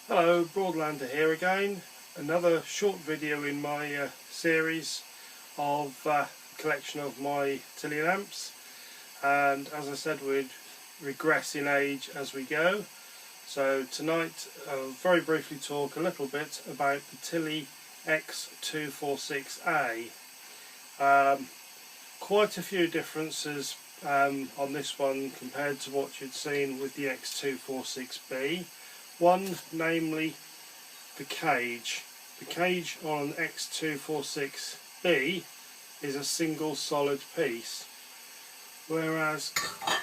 Hello, Broadlander here again. Another short video in my series of collection of my Tilley lamps, and as I said, we'd regress in age as we go. So tonight I'll very briefly talk a little bit about the Tilley X246A. Quite a few differences on this one compared to what you'd seen with the X246B. One, namely the cage. The cage on X246B is a single solid piece, whereas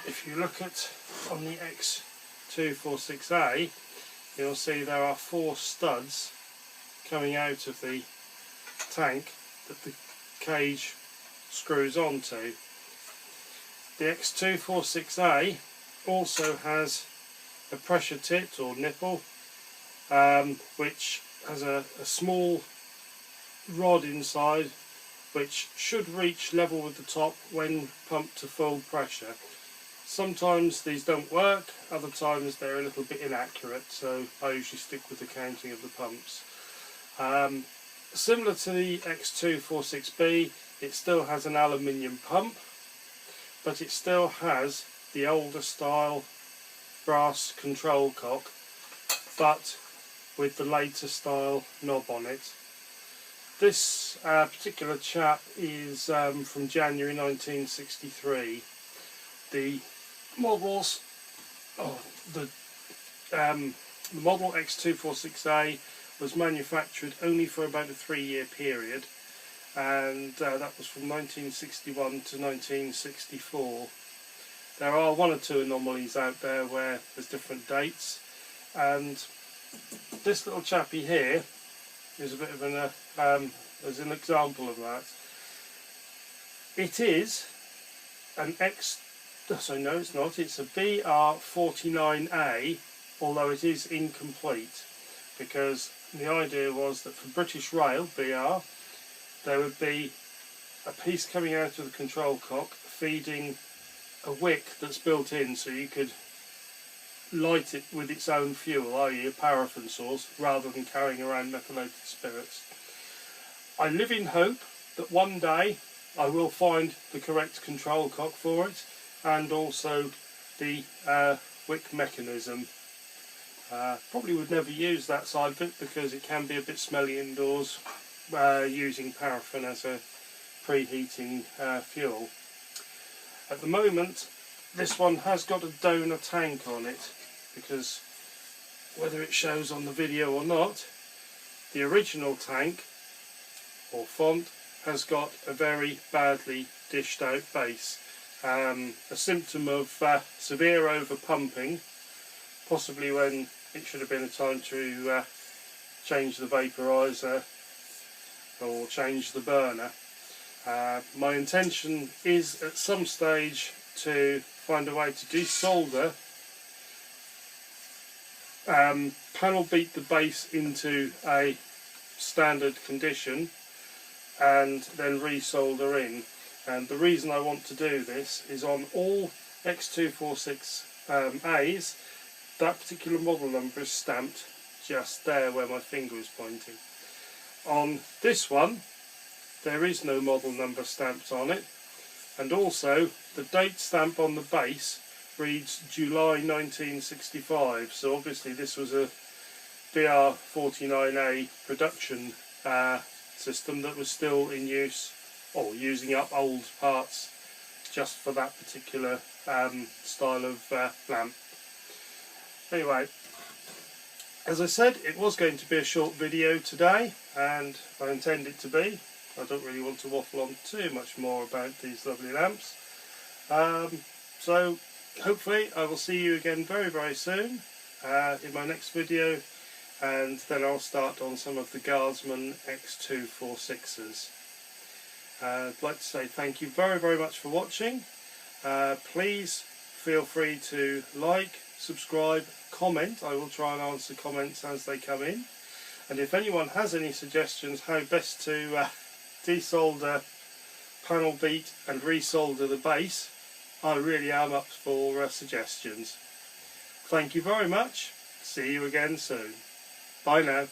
if you look at on the X246A, you'll see there are 4 studs coming out of the tank that the cage screws onto. The X246A also has a pressure tit or nipple, which has a small rod inside which should reach level with the top when pumped to full pressure. Sometimes these don't work, other times they're a little bit inaccurate, so I usually stick with the counting of the pumps. Similar to the X246B, it still has an aluminium pump, but it still has the older style brass control cock, but with the later style knob on it. This particular chap is from January 1963. The models, the model X246A was manufactured only for about a 3-year period, and that was from 1961 to 1964. There are 1 or 2 anomalies out there where there's different dates, and this little chappy here is a bit of an as an example of that. It is an no, it's not. It's a BR49A, although it is incomplete, because the idea was that for British Rail BR there would be a piece coming out of the control cock feeding a wick that's built in, so you could light it with its own fuel, i.e. a paraffin source, rather than carrying around methylated spirits. I live in hope that one day I will find the correct control cock for it, and also the wick mechanism. Probably would never use that side of it because it can be a bit smelly indoors using paraffin as a preheating fuel. At the moment, this one has got a donor tank on it, because whether it shows on the video or not, the original tank or font has got a very badly dished out base. A symptom of severe over pumping, possibly when it should have been a time to change the vaporizer or change the burner. My intention is at some stage to find a way to desolder, panel beat the base into a standard condition, and then resolder in. And the reason I want to do this is on all X246As, that particular model number is stamped just there where my finger is pointing. On this one there is no model number stamped on it, and also the date stamp on the base reads July 1965, so obviously this was a BR49A production system that was still in use, or using up old parts just for that particular style of lamp. Anyway, as I said, it was going to be a short video today, and I intend it to be. I don't really want to waffle on too much more about these lovely lamps. So hopefully I will see you again very, very soon in my next video, and then I'll start on some of the Guardsman X246s. I'd like to say thank you very, very much for watching. Please feel free to like, subscribe, comment. I will try and answer comments as they come in. And if anyone has any suggestions how best to desolder, panel beat and resolder the base, I really am up for suggestions. Thank you very much. See you again soon. Bye now.